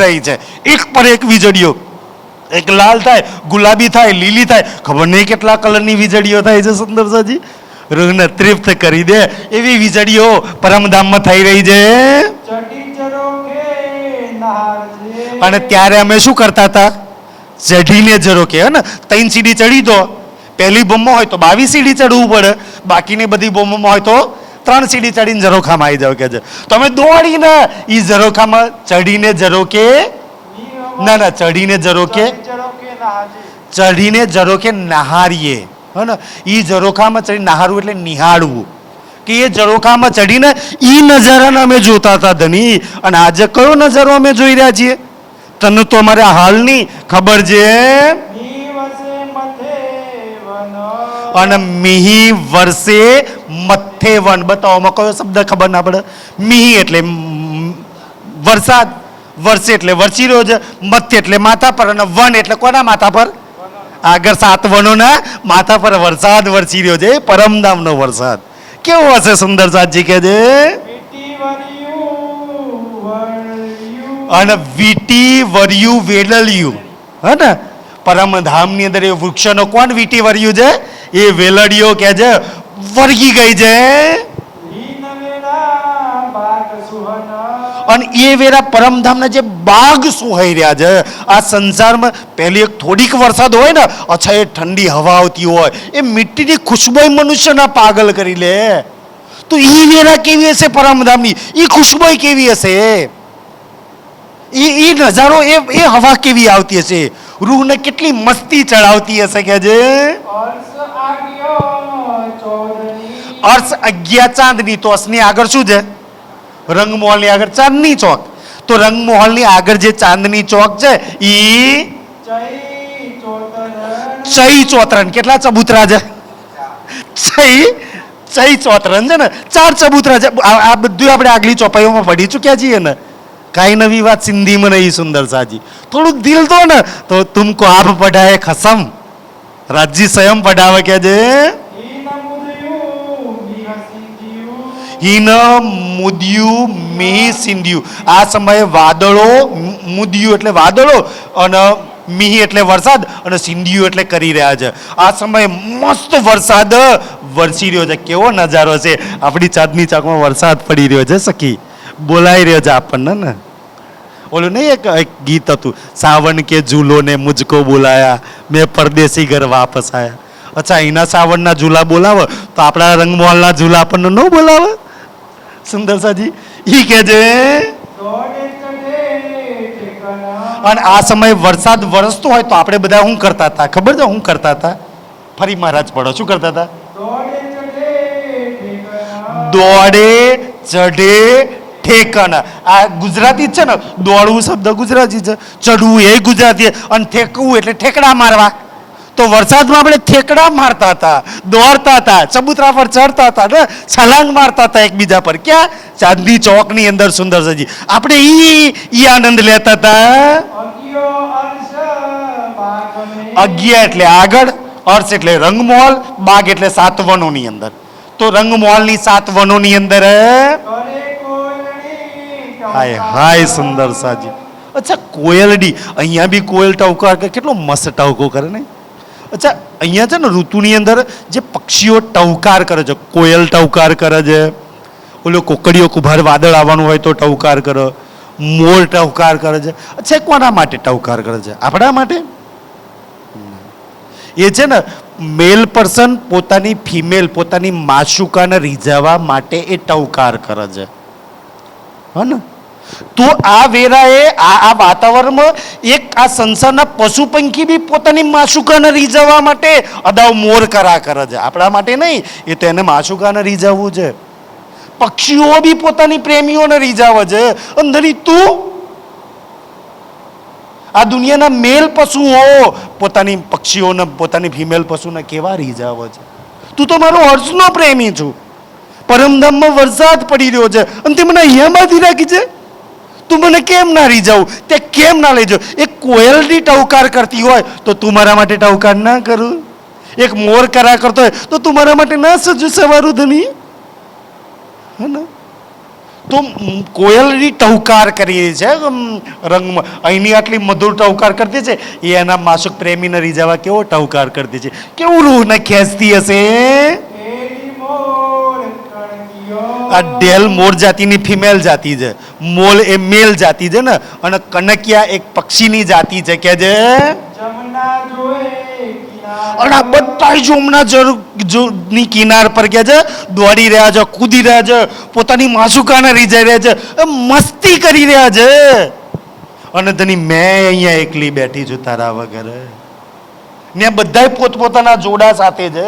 રહી છે, એક પર એક વીજળીઓ, એક લાલ થાય, ગુલાબી થાય, લીલી થાય, ખબર નહીં કેટલા કલરની વીજળીઓ થાય છે સુંદરસાજી. રૂહને તૃપ્ત કરી દે એવી વીજળીઓ પરમધામમાં થઈ રહી છે. અને ત્યારે અમે શું કરતા હતા? ચઢીને ઝરોકે, હે ને 3 સીડી ચડી દો. પહેલી બોમ્બમાં હોય તો 22 સીડી ચડવું પડે, બાકીની બધી બોમ્બમાં હોય તો 3 સીડી ચડીને ઝરોખામાં આવી જાવ કે છે. તો અમે દોડીને એ ઝરોખામાં ચઢીને ઝરોકે, ના ના ચઢીને ઝરોકે, ચઢીને ઝરોકે નહારીએ, હે ને. એ ઝરોખામાં ચડી નહારવું એટલે નિહાળવું, કે એ ઝરોખામાં ચડીને એ નજારાને અમે જોતા હતા ધની. અને આજે કયો નજારો અમે જોઈ રહ્યા છીએ? તને તો અમારે હાલની ખબર છે. અને મિહી વર્ષે મથે વન, બતાવો આમાં કયો શબ્દ ખબર ના પડે? મિહી એટલે વરસાદ, વર્ષે એટલે વરસી રહ્યો છે, મથે એટલે માથા પર, અને વન એટલે કોના માથા પર? આગળ 7 વનોના માથા પર વરસાદ વરસી રહ્યો છે, પરમધામનો વરસાદ. કેવો હશે સુંદરસાજી કે છે? અને વીટી વર્યું વેલળ્યું, હે ને. પરમધામની અંદર એ વૃક્ષનો કોણ વીટી વર્યું છે? એ વેલળીઓ કે છે વર્ગી ગઈ છે. અને એ વેરા પરમધામના જે બાગ સુહાઈ રહ્યા છે. આ સંસારમાં પહેલી એક થોડીક વરસાદ હોય ને, અચ્છા એ ઠંડી હવા આવતી હોય, એ મીઠીની ખુશ્બુ મનુષ્યના પાગલ કરી લે. તો એ વેરા કેવી હશે પરમધામની? એ ખુશ્બુ કેવી હશે? એ નજારો, એ હવા કેવી આવતી હશે? રૂહને કેટલી મસ્તી ચડાવતી હશે કે છે. અર્શ અગિયા ચાંદની. તો અર્શની આગળ શું છે? રંગમહોલની આગળ ચાંદની ચોક. તો રંગમહોલની આગળ જે ચાંદની ચોક છે ઈ ચઈ ચોતરન. કેટલા ચબૂતરા છે? ચઈ ચોતરન છે ને, 4 ચબૂતરા છે. આ બધું આપણે આગલી ચોપાઈઓમાં પઢી ચૂક્યા છીએ ને. કાંઈ નવી વાત સિંધીમાં નહીં સુંદરસાજી. થોડુંક દિલ દો ને તો તુમકો આપ પઢાએ ખસમ. રાજજી સ્વયં પઢાવે કે છે. હિન મુદ્યું મિહિ સિંધ્યું. આ સમયે વાદળો, મુદ્યું એટલે વાદળો, અને મિહિ એટલે વરસાદ, અને સિંધ્યું એટલે કરી રહ્યા છે. આ સમયે મસ્ત વરસાદ વરસી રહ્યો છે. કેવો નજારો છે! આપણી ચાંદની ચોકમાં વરસાદ પડી રહ્યો છે સખી, બોલાઈ રહ્યો છે આપણને ને. ઓલું નહીં એક ગીત હતું, સાવન કે ઝૂલો ને મુझको બોલાયા, મેં પરદેશી ઘર વાપસ આયા. અચ્છા, એના સાવનના ઝૂલા બોલાવે તો આપણા રંગમહોલના ઝૂલા આપણને ન બોલાવે સુંદરસાજી? ઈ કે છે. અને આ સમયે વરસાદ વરસતો હોય તો આપણે બધા શું કરતા હતા ખબર છે? શું કરતા હતા? ફરી મહારાજ પડો. શું કરતા હતા? દોડે ચઢે ઠેકાણા. આ ગુજરાતી જ છે ને, દોડવું શબ્દ ગુજરાતી છે, ચડવું એ ગુજરાતી, અને ઠેકવું એટલે ઠેકડા મારવા. તો વરસાદમાં આપણે ઠેકડા મારતા હતા, દોડતા હતા, ચબૂતરા પર ચડતા હતા ને, છલાંગ મારતા હતા એકબીજા પર. ક્યાં? ચાંદની ચોકની અંદર સુંદરસાજી. આપણે ઈ આનંદ લેતા હતા. અગિયા એટલે આગળ, અર્શ એટલે રંગમહોલ, બાગ એટલે 7 વનોની અંદર. તો રંગમહોલની 7 વનોની અંદર હાય હાય સુંદરસાજી. અચ્છા, કોયલડી. અહીંયા બી કોયલ ટવકાર કરે, કેટલો મસ્ત ટવકો કરે ને. અચ્છા, અહીંયા છે ને ઋતુની અંદર જે પક્ષીઓ ટવકાર કરે છે, કોયલ ટવકાર કરે છે, ઓલો કોકડીઓ કુભાર વાદળ આવવાનું હોય તો ટવકાર કરે, મોર ટવકાર કરે છે. અચ્છા, કોના માટે ટવકાર કરે છે? આપણા માટે. એ છે ને મેલ પર્સન પોતાની ફિમેલ, પોતાની માશુકાને રીઝવવા માટે એ ટવકાર કરે છે, હા ને. તો આ વેરાએ આ વાતાવરણમાં એક આ સંસારના પશુ પંખી બી પોતાની માશુકાને રીઝવવા માટે અદાવ મોર કરા કરે છે. આપણા માટે નહીં, એ તો એને માશુકાને રીઝવવું છે. પક્ષીઓ બી પોતાની પ્રેમીઓને રીઝાવે છે. અંદરી તું આ દુનિયાના મેલ પશુઓ પોતાની પક્ષીઓને, પોતાની ફિમેલ પશુને કેવા રીઝાવે છે. તું તો મારો હર્ષનો પ્રેમી છું. પરમધામમાં વરસાદ પડી રહ્યો છે અને તે મને અહીંયા બાંધી રાખી છે. તું મને કેમ ના રીઝાવું? તે કેમ ના લઈ જાઉં? એક કોયલની ટવકાર કરતી હોય તો તું મારા માટે ટવકાર ના કરું? એક મોર કરા કરતો હોય તો તું મારા માટે ના સજુ સવારું ધની, હે ને? તો કોયલની ટહુકાર કરી રહી છે રંગમાં, અહીંની આટલી મધુર ટહુકાર કરતી છે, એ એના માસુક પ્રેમીને રીઝાવા કેવો ટહુકાર કરતી છે, કેવું રૂહને ખેંચતી હશે. આ ઢેલ મોર જાતિની ફિમેલ જાતિ છે, મોલ એ મેલ જાતિ છે ને, અને કનકિયા એક પક્ષીની જાતિ છે કે છે. અને આ બધા જમના ની કિનાર પર કે છે દોડી રહ્યા છે, કૂદી રહ્યા છે, પોતાની માસુકાને રીઝાઈ રહ્યા છે, મસ્તી કરી રહ્યા છે. અને તેની મેં અહીંયા એકલી બેઠી છું તારા વગર. ને બધા પોતપોતાના જોડા સાથે છે,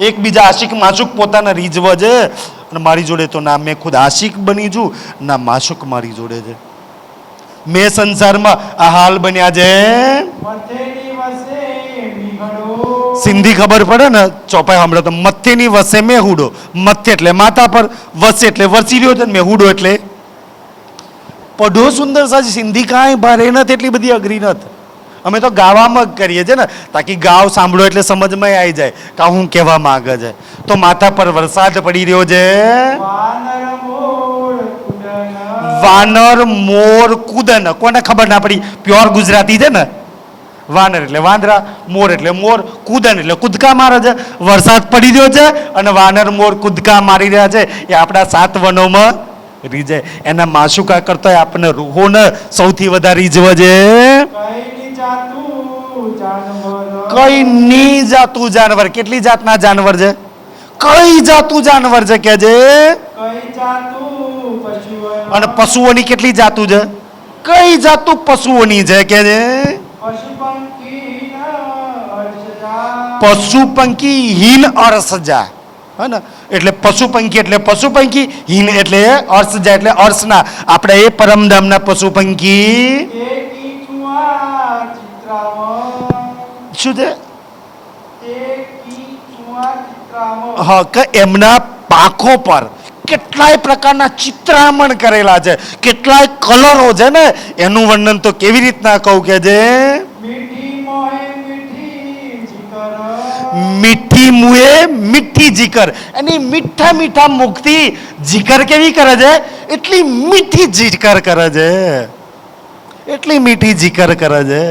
એકબીજા આશિક માસુક પોતાના રીઝવે છે. અને મારી જોડે તો ના મેં ખુદ આશિક બની છું, ના માસુક મારી જોડે છે. મેં સંસારમાં આ હાલ બન્યા છે. સિંધી ખબર પડે ને ચોપાઈ સાંભળે તો મથ્થેની વસે મેં હુડો. મથ્થે એટલે માથા પર, વસે એટલે વરસી રહ્યો છે, મેં હુડો એટલે પઢો. સુંદર સાજી સિંધી કાંઈ ભારે નથી, એટલી બધી અઘરી નથી. અમે તો ગાવામાં જ કરીએ છીએ ને, તાકી ગાવ સાંભળો એટલે સમજમાં આવી જાય કે હું કહેવા માંગે છે. તો માથા પર વરસાદ પડી રહ્યો છે. વાનર મોર કુદન. કોને ખબર ના પડી? પ્યોર ગુજરાતી છે ને. વાનર એટલે વાંદરા, મોર એટલે મોર, કુદન એટલે કૂદકા મારે છે. વરસાદ પડી રહ્યો છે અને વાનર મોર કૂદકા મારી રહ્યા છે. એ આપણા 7 વનોમાં રીઝે. એના માસુકા કરતા આપણને રૂહોને સૌથી વધારે રીઝવે છે. કઈ ની જાતું જાનવર. કેટલી જાતના જાનવર છે? કઈ જાતું જાનવર છે કે છે. અને પશુઓની કેટલી જાતું છે? કઈ જાતું પશુઓની છે કે છે. પશુ પંખી હીન અરસજા. હે ને, એટલે પશુ પંખી એટલે પશુ પંખી, હીન એટલે અર્સજા એટલે અર્સના. આપણે એ પરમધામના પશુ પંખી શું છે? હા, કે એમના પાંખો પર કેટલાય પ્રકારના ચિત્રામણ કરેલા છે, કેટલાય કલરો છે ને. એનું વર્ણન તો કેવી રીતના કહું કે છે. મીઠી મુએ મીઠી જીકર. એની મીઠા મીઠા મુખથી જીકર કેવી કરે છે? એટલી મીઠી જીકર કરે છે, એટલી મીઠી જીકર કરે છે,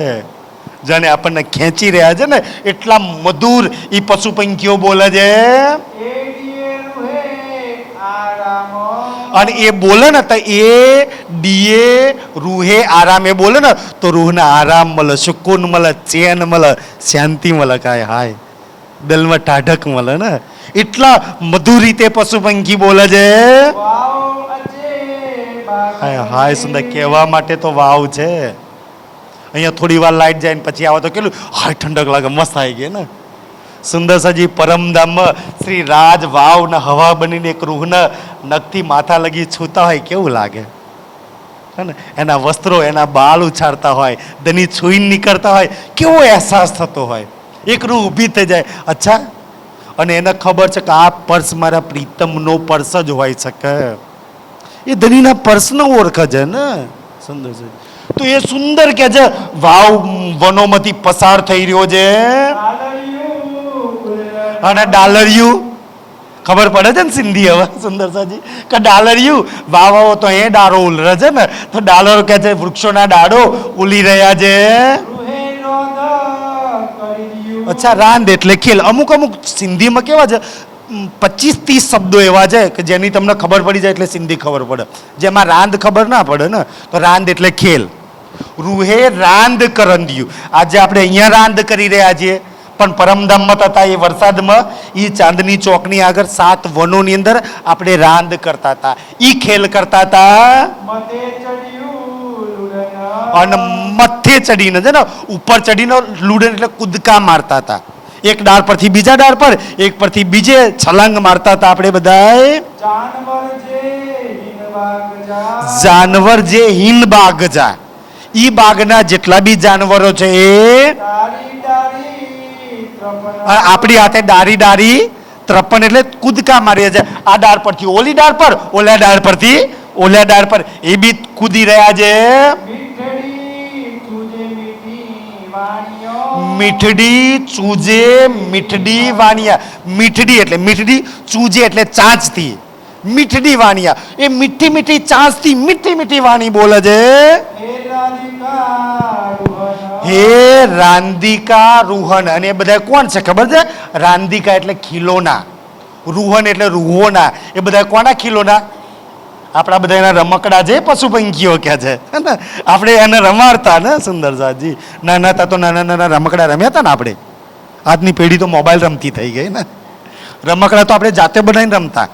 જાણે આપણને ખેંચી રહ્યા છે ને. એટલા મધુર એ પશુ પંખીઓ બોલે છે. અને એ બોલે ને તો એ ડીએ રૂહે આરામ. એ બોલે ને તો રૂહને આરામ મળે, સુકૂન મળે, ચેન મળે, શાંતિ મળે. કાંઈ હાય દિલમાં ટાઢક મળે ને. એટલા મધુર રીતે પશુ પંખી બોલે છે. હાય હાય સુંદર. કહેવા માટે તો વાવ છે. અહીંયા થોડી વાર લાઈટ જાય ને પછી આવે તો કેટલું હાય ઠંડક લાગે, મસ્ત આવી ગઈ ને. સુંદર સજી પરમધામમાં શ્રી રાજ વાવ ને હવા બનીને એક રૂહને નખથી માથા લગી છૂતા હોય કેવું લાગે હે ને. એના વસ્ત્રો, એના બાલ ઉછાળતા હોય, દની છૂઈને નીકળતા હોય, કેવો અહેસાસ થતો હોય. એક રૂહ ઊભી થઈ જાય. અચ્છા, અને એને ખબર છે કે આ પર્સ મારા પ્રીતમનો પર્સ જ હોય શકે. એ ધનીના પર્સને ઓળખે છે ને. સુંદર છે. તો એ સુંદર કે છે વાવ વનોમાંથી પસાર થઈ રહ્યો છે. અને ડાલરિયું ખબર પડે છે ને સિંધી હવે સુંદર સાજી કે ડાલરિયું વાવ તો એ ડાળો ઉલરે છે ને. તો ડાલર કે છે વૃક્ષોના ડાળો ઉલી રહ્યા છે. અચ્છા, રાંદ એટલે ખેલ. અમુક અમુક સિંધીમાં કેવા છે 25-30 શબ્દો એવા છે કે જેની તમને ખબર પડી જાય એટલે સિંધી ખબર પડે. જેમાં રાંદ ખબર ના પડે ને તો રાંદ એટલે ખેલ. રૂહે રાંદ કરંદિયું. આજે આપણે અહીંયા રાંદ કરી રહ્યા છીએ, પણ પરમધામમાં હતા એ વરસાદમાં એ ચાંદની ચોકની આગળ 7 વનોની અંદર આપણે રાંદ કરતા હતા, એ ખેલ કરતા હતા. અને મથે ચડીને છે ને ઉપર ચડીને લુડન એટલે કૂદકા મારતા હતા. એક ડાળ પરથી બીજા ડાળ પર, એક પરથી બીજે છલાંગ મારતા હતા આપણે બધા. જાનવર જે હિન બાગ જા. ઈ બાગના જેટલા બી જાનવરો છે એ આપણી હાથે ડારી ડારી ત્રપન એટલે કૂદકા મારીએ છે. આ ડાળ પરથી ઓલી ડાળ પર, ઓલા ડાળ પરથી ઓલા ડાળ પર, એ બી કૂદી રહ્યા છે. મીઠડી ચૂજે મીઠડી વાણિયા. મીઠડી એટલે મીઠડી, ચૂજે એટલે ચાંચથી. મીઠડી વાણિયા, એ મીઠી મીઠી ચાંચથી મીઠી મીઠી વાણી બોલે છે. હે રાંધિકા રૂહન. અને એ બધા કોણ છે ખબર છે? રાંધિકા એટલે ખીલોના, રૂહન એટલે રૂહોના. એ બધા કોના ખીલોના? આપણા બધા એના રમકડા છે, પશુ પંખીઓ કે છે ને, આપણે એને રમાડતા ને સુંદર સાજી. નાના હતા તો નાના નાના રમકડા રમ્યા હતા ને આપણે. આજની પેઢી તો મોબાઈલ રમતી થઈ ગઈ ને. રમકડા તો આપણે જાતે બનાવીને રમતા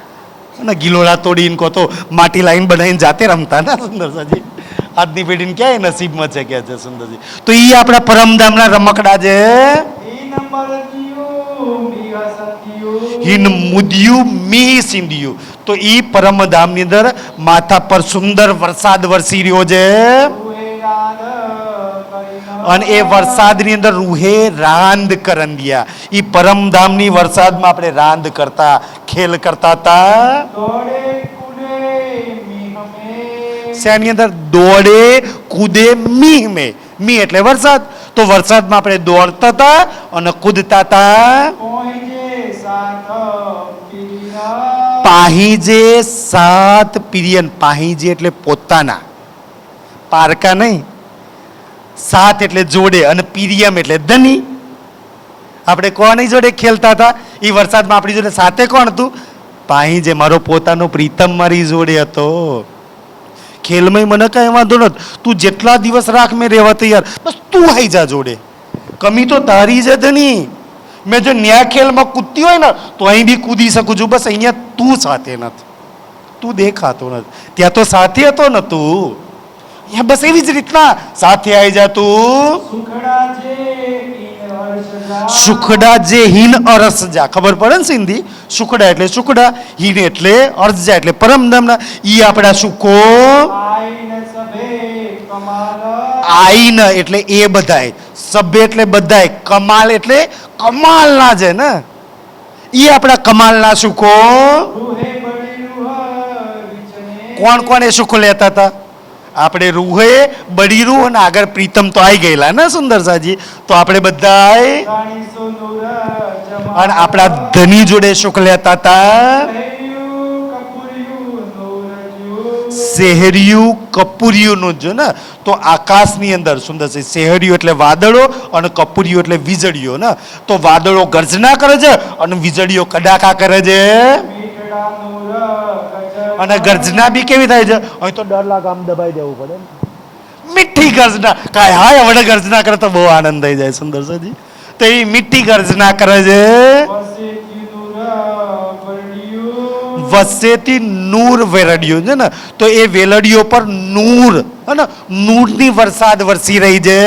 ને, ગિલોડા તોડીને કહો તો માટી લાઈન બનાવીને જાતે રમતા ને સુંદર સાજી. આજની પેઢીને ક્યાંય નસીબમાં છે કે છે સુંદરજી. તો એ આપણા પરમધામના રમકડા છે. હિન મુદ્યું મી સિંધ્યું. તો ઈ પરમધામની અંદર માથા પર સુંદર વરસાદ વરસી રહ્યો છે. અને એ વરસાદની અંદર રૂહે રાંદ કરંદિયા. ઈ પરમધામની વરસાદમાં આપણે રાંદ કરતા, ખેલ કરતા હતા. શેની અંદર? દોડે કૂદે મીહ મે. મી એટલે વરસાદ. તો વરસાદમાં આપણે દોડતા હતા અને કૂદતા હતા. પાહીજે સાત પિરિયન. પાહીજે એટલે પોતાના, પારકા નહીં. સાત એટલે જોડે અને પિરિયમ એટલે ધની. આપણે કોની જોડે ખેલતા હતા? એ વરસાદમાં આપણી જોડે સાથે કોણ હતું? પાહીજે, મારો પોતાનો પ્રીતમ મારી જોડે હતો. ખેલમાં મને કાંઈ વાંધો નથી, તું જેટલા દિવસ રાખ મેં રહેવા તૈયાર, બસ તું આવી જા જોડે. કમી તો તારી જ ધની. મેં જો ન્યા ખેલમાં કૂદતી હોય ને તો અહીં બી કૂદી શકું છું, બસ અહીંયા તું સાથે નથી, તું દેખાતો નથી. ત્યાં તો સાથે હતો ને તું. અહીંયા બસ એવી જ રીતના સાથે આવી જા તું. સુખડા જે હિન અરસજા. ખબર પડે ને સિંધી? સુખડા એટલે સુખડા, હિન એટલે અરસજા એટલે પરમધામના. ઈ આપણા સુખો. આઈન એટલે એ બધાય, સભ્ય એટલે બધાય, કમાલ એટલે કમાલના છે ને. ઈ આપણા કમાલના સુખો. કોણ કોણ એ સુખો લેતા હતા? આપણે રૂહે બડી રૂહ અને આગળ પ્રીતમ તો આવી ગયેલા ને સુંદર સાજી. તો આપણે બધાય અને આપણા ધની જોડે સુખ લેતા હતા. શહેરિયું કપુરિયું નું જો ને. તો આકાશની અંદર સુંદર છે. શહેરિયું એટલે વાદળો અને કપુરિયું એટલે વીજળીઓ ને. તો વાદળો ગર્જના કરે છે અને વીજળીઓ કડાકા કરે છે. અને ગર્જના બી કેવી થાય છે? અહીં તો ડર લાગે, આમ દબાઈ દેવું પડે. મીઠી ગર્જના. કાંઈ હાય વડે ગર્જના કરે તો બહુ આનંદ થઈ જાય સુંદર સાજી. તો એ મીઠી ગર્જના કરે છે. વસેથી નૂર વેરડિયું છે ને. તો એ વેલડીઓ પર નૂર અને નૂરની વરસાદ વરસી રહી છે.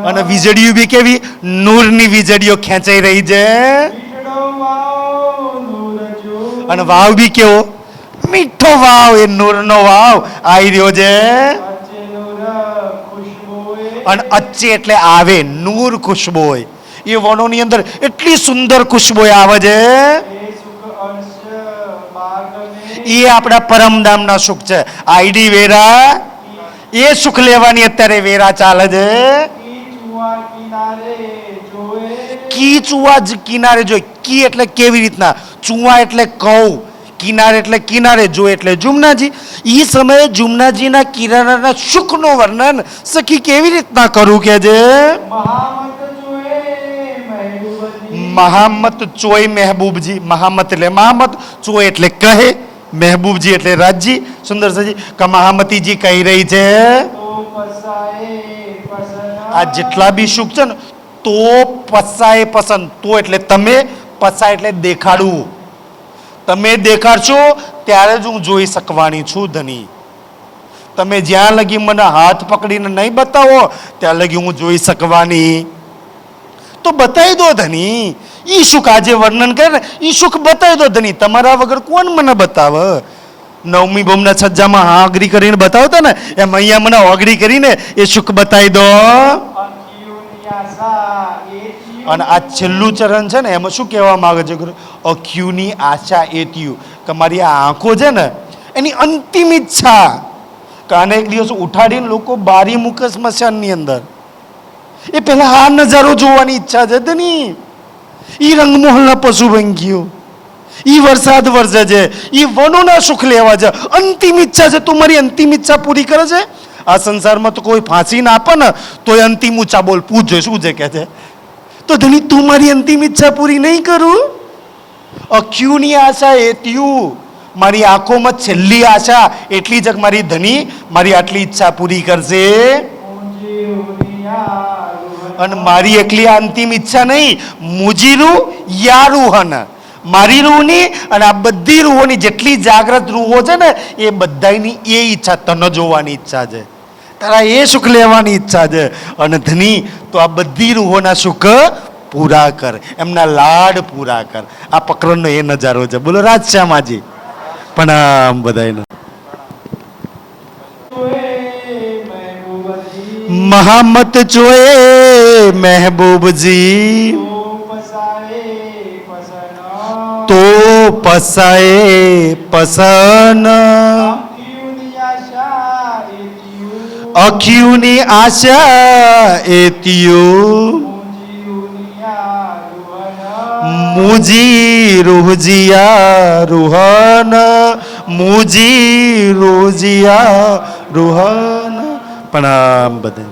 અને વીજળીઓ બી કેવી? નૂરની વીજળીઓ ખેંચાઈ રહી છે. અને વાવ બી કેવો મીઠો વાવ, એ નૂરનો વાવ આવી રહ્યો છે. અને અચ્ચે એટલે આવે, નૂર ખુશ્બુ હોય. એ વનોની અંદર એટલી સુંદર ખુશ્બુ આવે છે. એ આપણા પરમધામના સુખ છે. આઈડી વેરા, એ સુખ લેવાની અત્યારે વેરા ચાલે છે. કી ચુવા કિનારે જોઈ. કી એટલે કેવી રીતના, ચુવા એટલે કઉ, કિનારે એટલે કિનારે, જો એટલે જુમનાજી. ઈ સમયે જુમનાજીના કિનારાના સુખનું વર્ણન સખી કેવી રીતના કરું કે છે? મહામત ચોય મહેબૂબજી. મહામત એટલે મહામત, ચોય એટલે કહે, મહેબૂબજી એટલે રાજજી. સુંદર સજી કે મહામતીજી કહી રહી છે આ જેટલા બી સુખ છે ને, તો પસાય પસંદ. તો એટલે તમે, પસાય એટલે દેખાડવું. તમે દેખાડશો ત્યારે જ હું જોઈ શકવાની છું ધની. તમે જ્યાં લગી મને હાથ પકડીને નહીં બતાવો ત્યાં લગી હું જોઈ શકવાની. તો બતાવી દો ધની. ઈ સુખ આજે વર્ણન કરે ને, ઈ સુખ બતાવી દો ધની. તમારા વગર કોણ મને બતાવે? નવમી ભોમના છજ્જામાં હાગરી કરીને બતાવતા ને, એમ અહીંયા મને ઓગળી કરીને એ સુખ બતાવી દો. અને આ છેલ્લું ચરણ છે ને, એમાં શું કહેવા માંગે છે? અખ્યુની આશા એત્યુ, કે મારી આ આંખો છે ને એની અંતિમ ઈચ્છા. કાને એક દિવસ ઉઠાડીને લોકો બારી મૂકે સ્મશાનની અંદર. એ પેલા આ નજારો જોવાની ઈચ્છા છે ધની. ઈ રંગમોહનના પશુ પંખીઓ ઈ વરસાદ વરસે છે, ઈ વનોના સુખ લેવા છે, અંતિમ ઈચ્છા છે. તું મારી અંતિમ ઈચ્છા પૂરી કરે છે? આ સંસારમાં તો કોઈ ફાંસી ના આપે ને તો એ અંતિમ ઈચ્છા બોલ પૂછજો શું છે કે છે. તો ધણી તું મારી અંતિમ ઈચ્છા પૂરી નહીં કરું? અખ્યુની આશા એત્યું, મારી આંખોમાં છેલ્લી આશા એટલી જ મારી ધણી મારી આટલી ઈચ્છા પૂરી કરશે. અને મારી એકલી અંતિમ ઈચ્છા નહીં, મુજીરું યારુહન, મારી રૂહની અને આ બધી રૂહોની જેટલી જાગ્રત રૂહો છે ને એ બધાની એ ઈચ્છા તને જોવાની ઈચ્છા છે, તારા એ સુખ લેવાની ઈચ્છા છે. અને ધની તો આ બધી રૂહોના સુખ પૂરા કર, એમના લાડ પૂરા કર. આ પકરણનો એ નજારો છે. બોલો રાજશ્યામાજી. પ્રણામ બધાયને. મહામત જોએ મહેબૂબજી તો પસાએ પસન, અખ્યુની આશા એતિયું, મુજી રૂહજિયા રૂહન, મુજી રૂહજિયા રૂહન. પ્રણામ બધે.